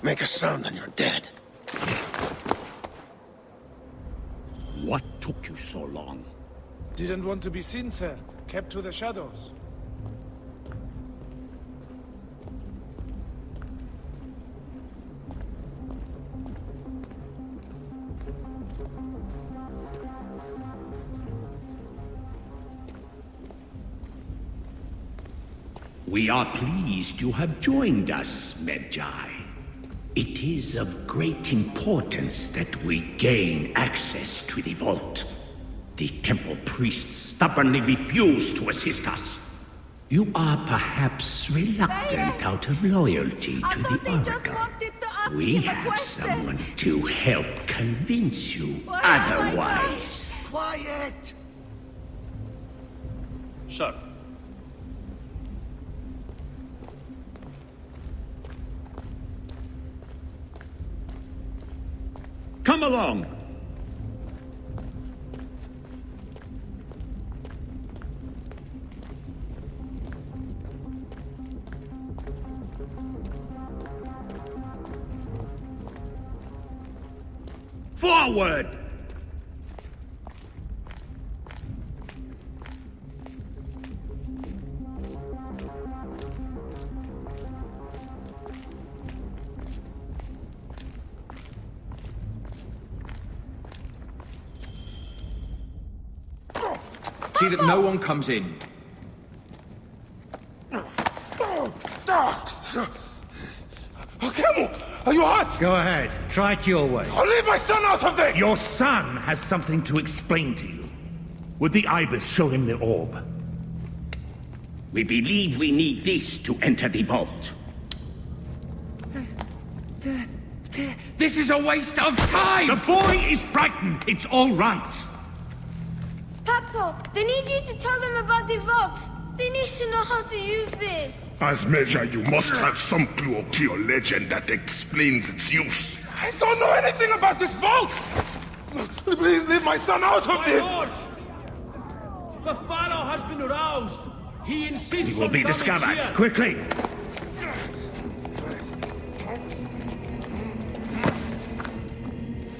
make a sound and you're dead. What took you so long? Didn't want to be seen, sir. Kept to the shadows. We are pleased you have joined us, Medjay. It is of great importance that we gain access to the vault. The temple priests stubbornly refuse to assist us. You are perhaps reluctant out of loyalty to the Oracle. We have someone to help convince you otherwise. Quiet! Sir. Come along. Forward! See that no one comes in. Camel, are you hurt? Go ahead. Try it your way. I'll leave my son out of this! Your son has something to explain to you. Would the Ibis show him the orb? We believe we need this to enter the vault. This is a waste of time! The boy is frightened. It's all right. Papa, they need you to tell them about the vault. They need to know how to use this. As measure, you must have some clue or key or legend that explains its use. I don't know anything about this vault! Please leave my son out of this! The Pharaoh has been aroused. He insists He will on be coming discovered. here. Quickly.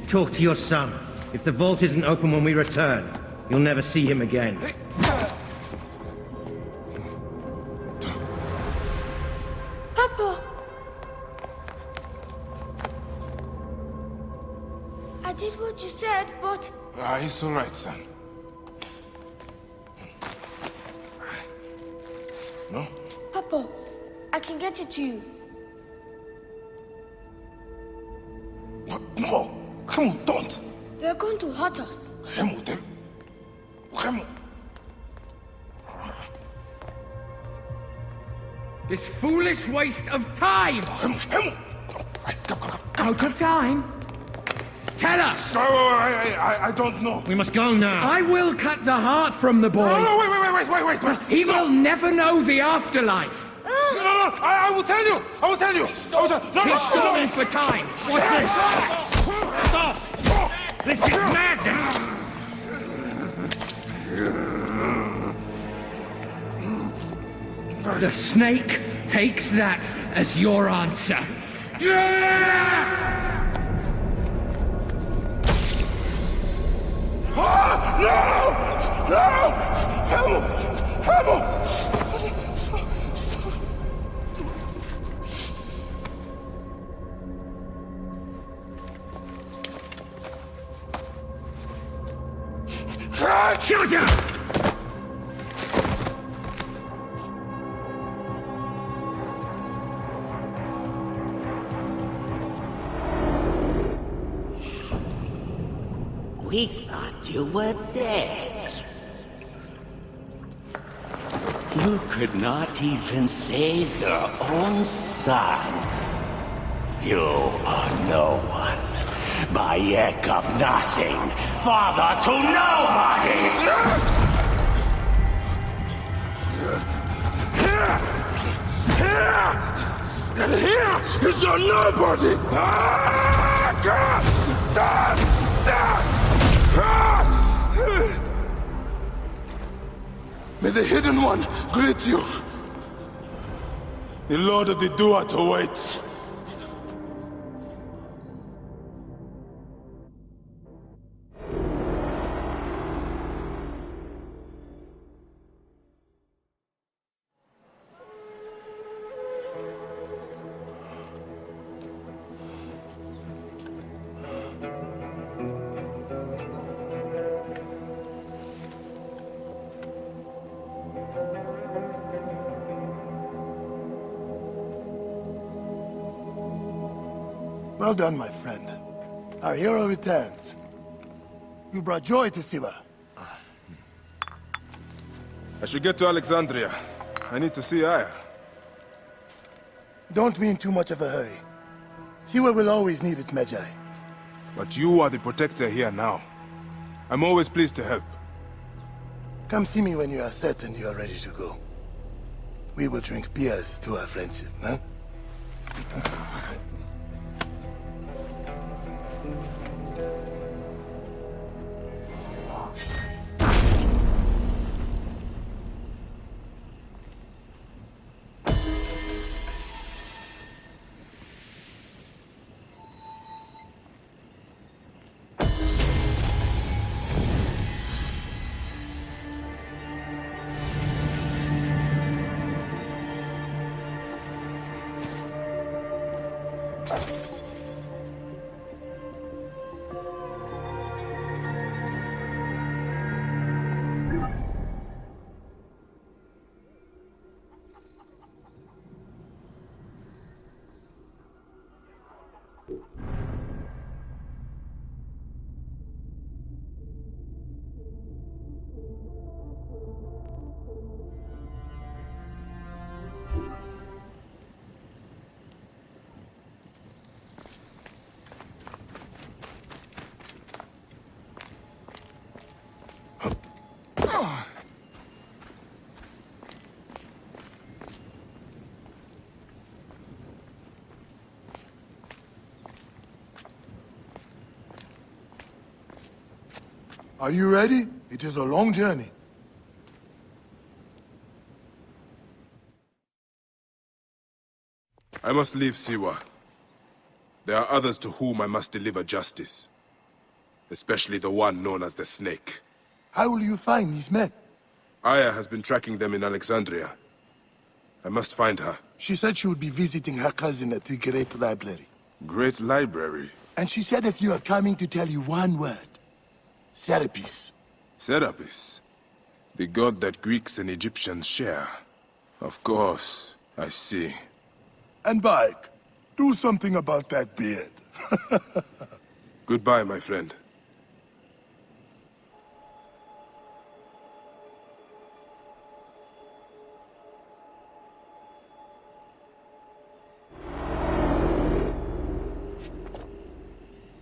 Talk to your son. If the vault isn't open when we return, you'll never see him again. Papa! I did what you said, but... It's all right, son. No? Papa, I can get it to you. What? No! Camel, don't! They're going to hurt us. Camel, Camel! This foolish waste of time! Camel! Right, come. Out of time? Tell us! No, I don't know. We must go now. I will cut the heart from the boy. No, wait. He will never know the afterlife. No, I will tell you. I will tell you. He's stalling for time. Stop! This is madness! The snake takes that as your answer. No! Camel! Shut up! We thought you were dead. You could not even save your own son. You are no one. Bayek of nothing. Father to nobody! And here is your nobody! May the Hidden One greet you. The Lord of the Duat awaits. Well done, my friend. Our hero returns. You brought joy to Siwa. I should get to Alexandria. I need to see Aya. Don't be in too much of a hurry. Siwa will always need its Medjay. But you are the protector here now. I'm always pleased to help. Come see me when you are certain you are ready to go. We will drink beers to our friendship, huh? Are you ready? It is a long journey. I must leave Siwa. There are others to whom I must deliver justice. Especially the one known as the Snake. How will you find these men? Aya has been tracking them in Alexandria. I must find her. She said she would be visiting her cousin at the Great Library. Great Library? And she said if you are coming to tell you one word. Serapis. Serapis? The god that Greeks and Egyptians share. Of course, I see. And Bayek, do something about that beard. Goodbye, my friend.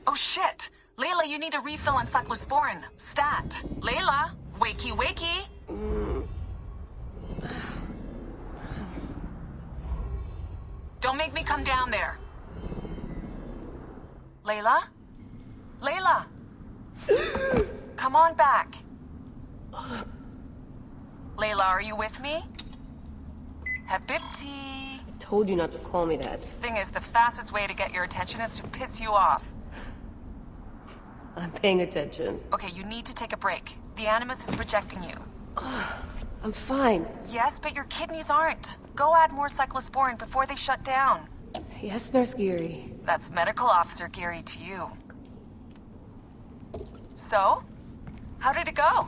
Oh shit! Layla, you need a refill on cyclosporin. Stat. Layla, wakey wakey. Don't make me come down there. Layla? Layla! Come on back. Layla, are you with me? Habibti. I told you not to call me that. Thing is, the fastest way to get your attention is to piss you off. I'm paying attention. Okay, you need to take a break. The Animus is rejecting you. I'm fine. Yes, but your kidneys aren't. Go add more cyclosporin before they shut down. Yes, Nurse Geary. That's Medical Officer Geary to you. So? How did it go?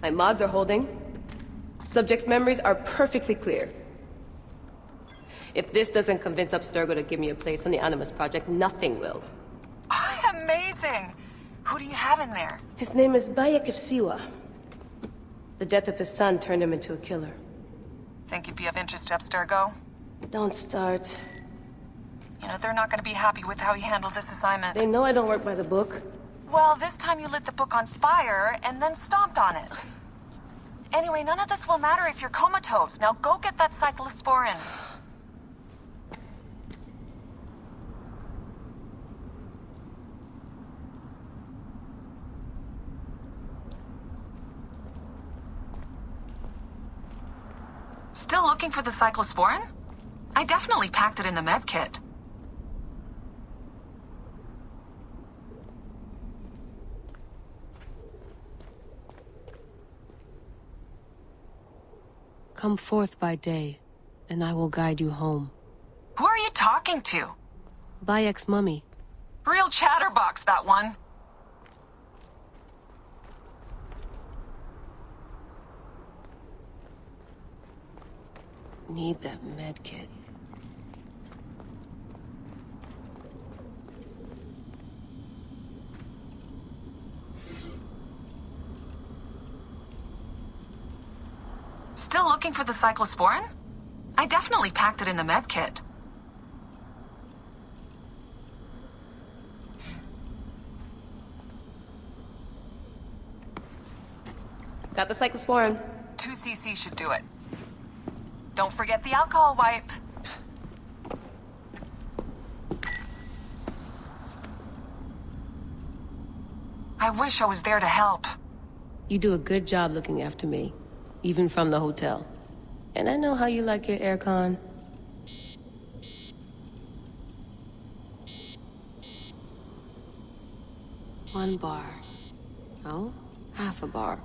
My mods are holding. Subject's memories are perfectly clear. If this doesn't convince Abstergo to give me a place on the Animus Project, nothing will. Amazing! Who do you have in there? His name is Bayek of Siwa. The death of his son turned him into a killer. Think you'd be of interest to Abstergo? Don't start. You know, they're not gonna be happy with how he handled this assignment. They know I don't work by the book. Well, this time you lit the book on fire and then stomped on it. Anyway, none of this will matter if you're comatose. Now go get that cyclosporin. Still looking for the cyclosporin? I definitely packed it in the med kit. Come forth by day, and I will guide you home. Who are you talking to? Bayek's mummy. Real chatterbox, that one. Need that med kit. Still looking for the cyclosporin? I definitely packed it in the med kit. Got the cyclosporin. 2 cc should do it. Don't forget the alcohol wipe. I wish I was there to help. You do a good job looking after me, even from the hotel. And I know how you like your aircon. One bar. No, half a bar.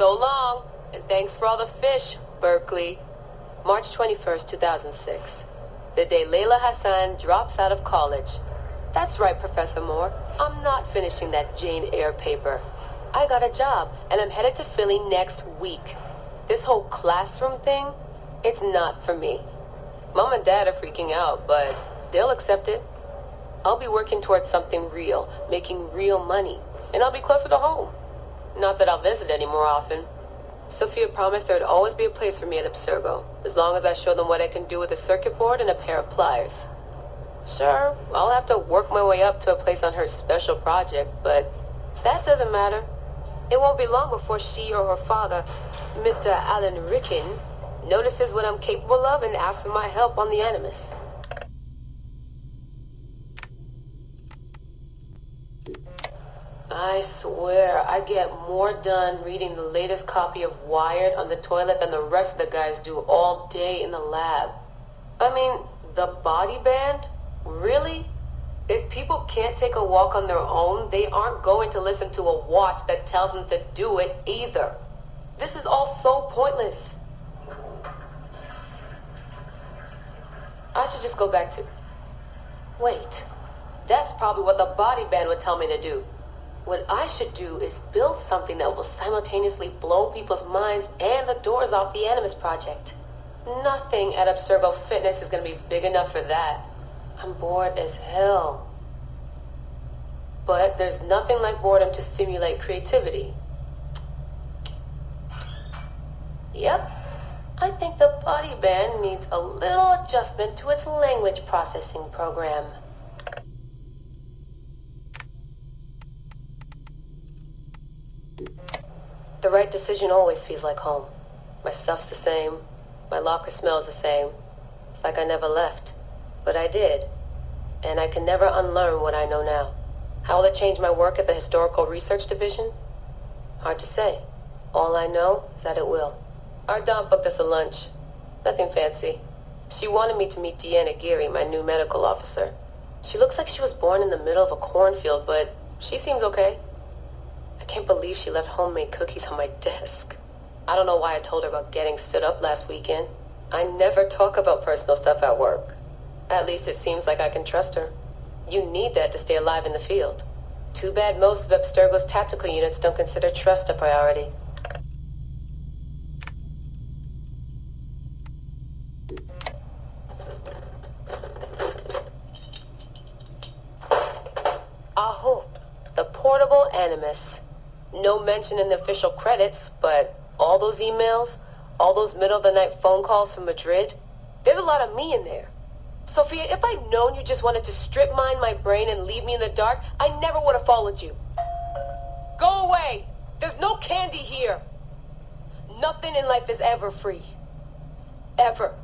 So long, and thanks for all the fish, Berkeley. March 21st, 2006. The day Layla Hassan drops out of college. That's right, Professor Moore. I'm not finishing that Jane Eyre paper. I got a job, and I'm headed to Philly next week. This whole classroom thing, it's not for me. Mom and Dad are freaking out, but they'll accept it. I'll be working towards something real, making real money, and I'll be closer to home. Not that I'll visit any more often. Sophia promised there'd always be a place for me at Abstergo, as long as I show them what I can do with a circuit board and a pair of pliers. Sure, I'll have to work my way up to a place on her special project, but that doesn't matter. It won't be long before she or her father, Mr. Alan Ricken, notices what I'm capable of and asks for my help on the Animus. I swear, I get more done reading the latest copy of Wired on the toilet than the rest of the guys do all day in the lab. I mean, the body band? Really? If people can't take a walk on their own, they aren't going to listen to a watch that tells them to do it either. This is all so pointless. I should just go back to... Wait, that's probably what the body band would tell me to do. What I should do is build something that will simultaneously blow people's minds and the doors off the Animus Project. Nothing at Abstergo Fitness is going to be big enough for that. I'm bored as hell. But there's nothing like boredom to stimulate creativity. Yep. I think the body band needs a little adjustment to its language processing program. The right decision always feels like home. My stuff's the same. My locker smells the same. It's like I never left. But I did. And I can never unlearn what I know now. How will it change my work at the Historical Research Division? Hard to say. All I know is that it will. Our Dom booked us a lunch. Nothing fancy. She wanted me to meet Deanna Geary, my new medical officer. She looks like she was born in the middle of a cornfield, but she seems okay. I can't believe she left homemade cookies on my desk. I don't know why I told her about getting stood up last weekend. I never talk about personal stuff at work. At least it seems like I can trust her. You need that to stay alive in the field. Too bad most of Abstergo's tactical units don't consider trust a priority. Aho, the portable Animus. No mention in the official credits, but all those emails, all those middle-of-the-night phone calls from Madrid, there's a lot of me in there. Sophia, if I'd known you just wanted to strip mine my brain and leave me in the dark, I never would have followed you. Go away! There's no candy here! Nothing in life is ever free. Ever.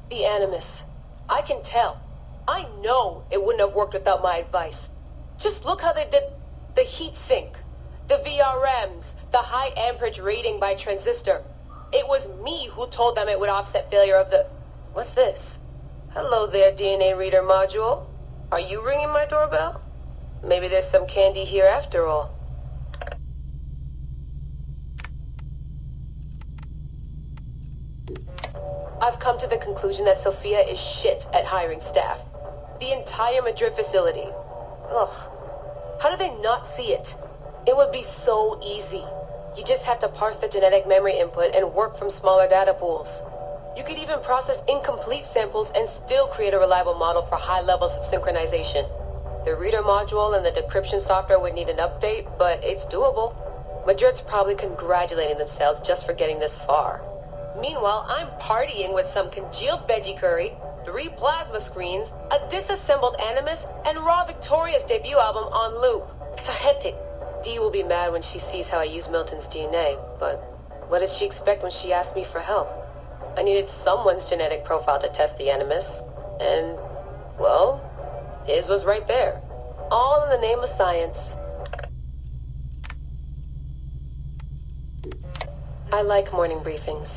The Animus. I can tell. I know it wouldn't have worked without my advice. Just look how they did the heat sink, the VRMs, the high amperage rating by transistor. It was me who told them it would offset failure of the... What's this? Hello there, DNA reader module. Are you ringing my doorbell? Maybe there's some candy here after all. I've come to the conclusion that Sophia is shit at hiring staff. The entire Madrid facility. Ugh. How do they not see it? It would be so easy. You just have to parse the genetic memory input and work from smaller data pools. You could even process incomplete samples and still create a reliable model for high levels of synchronization. The reader module and the decryption software would need an update, but it's doable. Madrid's probably congratulating themselves just for getting this far. Meanwhile, I'm partying with some congealed veggie curry, 3 plasma screens, a disassembled Animus, and Raw Victoria's debut album on loop. Sahetic. Dee will be mad when she sees how I use Milton's DNA, but what did she expect when she asked me for help? I needed someone's genetic profile to test the Animus, and, well, his was right there. All in the name of science. I like morning briefings.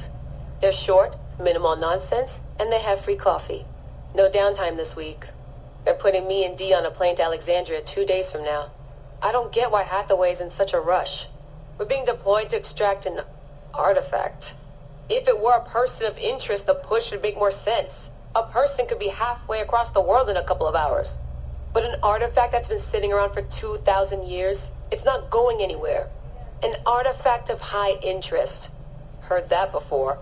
They're short, minimal nonsense, and they have free coffee. No downtime this week. They're putting me and Dee on a plane to Alexandria 2 days from now. I don't get why Hathaway's in such a rush. We're being deployed to extract an artifact. If it were a person of interest, the push should make more sense. A person could be halfway across the world in a couple of hours. But an artifact that's been sitting around for 2,000 years, it's not going anywhere. An artifact of high interest. Heard that before.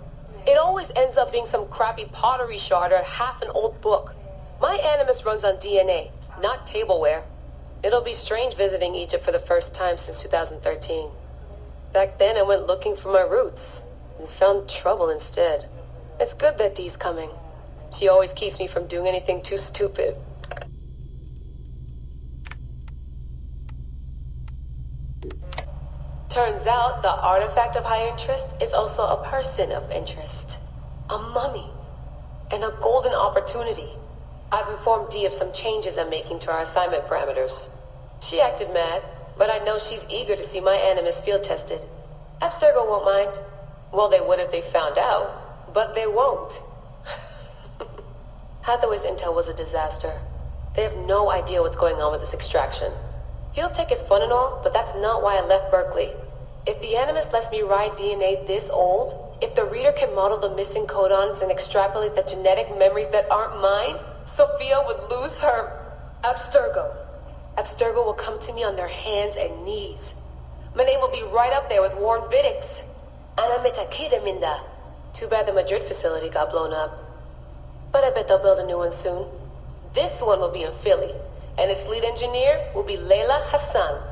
It always ends up being some crappy pottery shard or half an old book. My Animus runs on DNA, not tableware. It'll be strange visiting Egypt for the first time since 2013. Back then I went looking for my roots, and found trouble instead. It's good that Dee's coming. She always keeps me from doing anything too stupid. Turns out the artifact of high interest is also a person of interest. A mummy. And a golden opportunity. I've informed Dee of some changes I'm making to our assignment parameters. She acted mad, but I know she's eager to see my Animus field tested. Abstergo won't mind. Well, they would if they found out, but they won't. Hathaway's intel was a disaster. They have no idea what's going on with this extraction. Field tech is fun and all, but that's not why I left Berkeley. If the Animus lets me ride DNA this old, if the reader can model the missing codons and extrapolate the genetic memories that aren't mine, Sophia would lose her Abstergo. Abstergo will come to me on their hands and knees. My name will be right up there with Warren Vidick's. Ana Metakida Minda. Too bad the Madrid facility got blown up. But I bet they'll build a new one soon. This one will be in Philly, and its lead engineer will be Layla Hassan.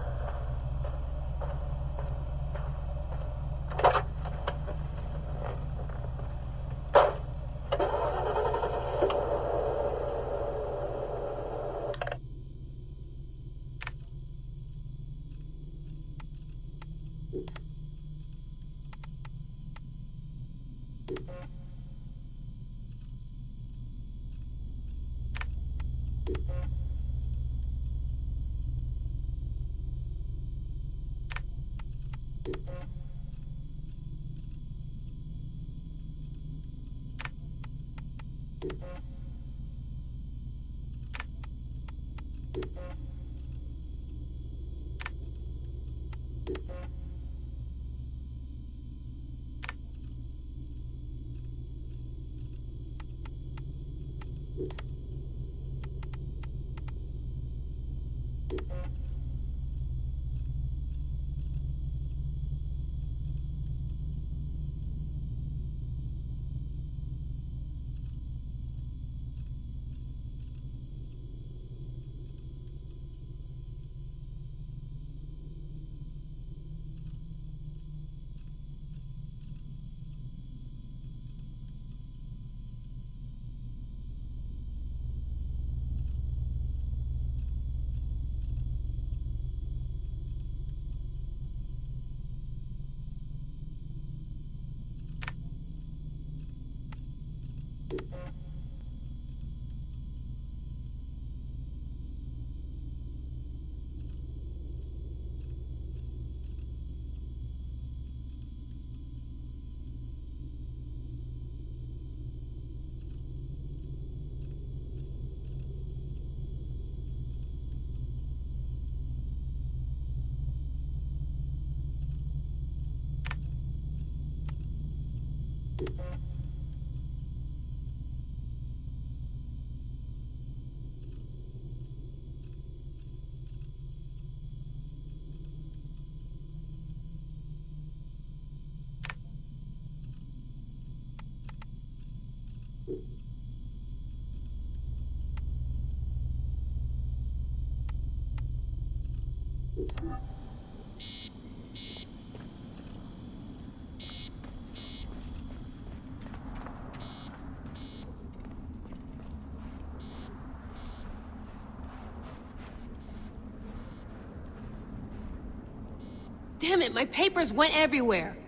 Damn it, my papers went everywhere.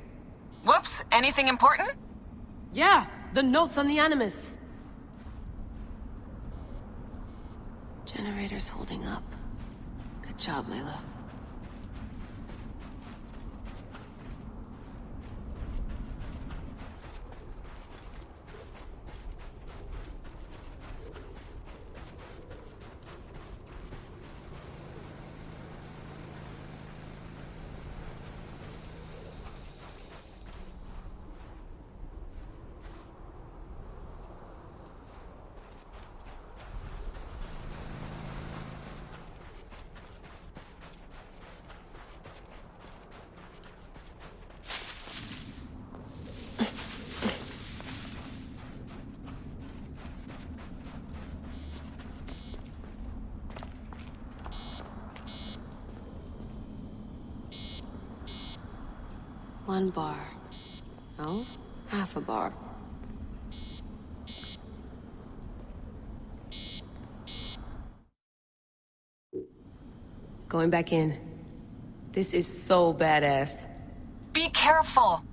Whoops, anything important? Yeah, the notes on the Animus. Generator's holding up. Good job, Layla. One bar. No, half a bar. Going back in. This is so badass. Be careful.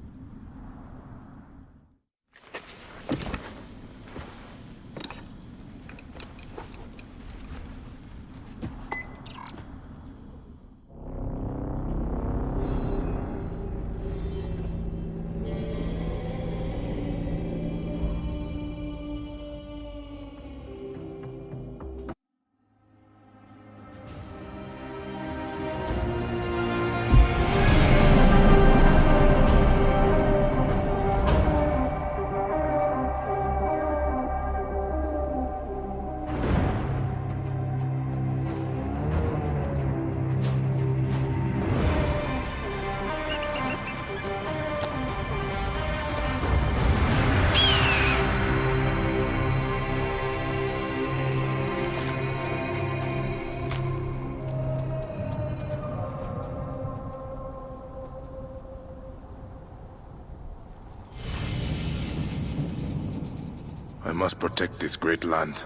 I must protect this great land.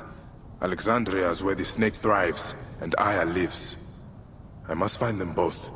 Alexandria is where the snake thrives, and Aya lives. I must find them both.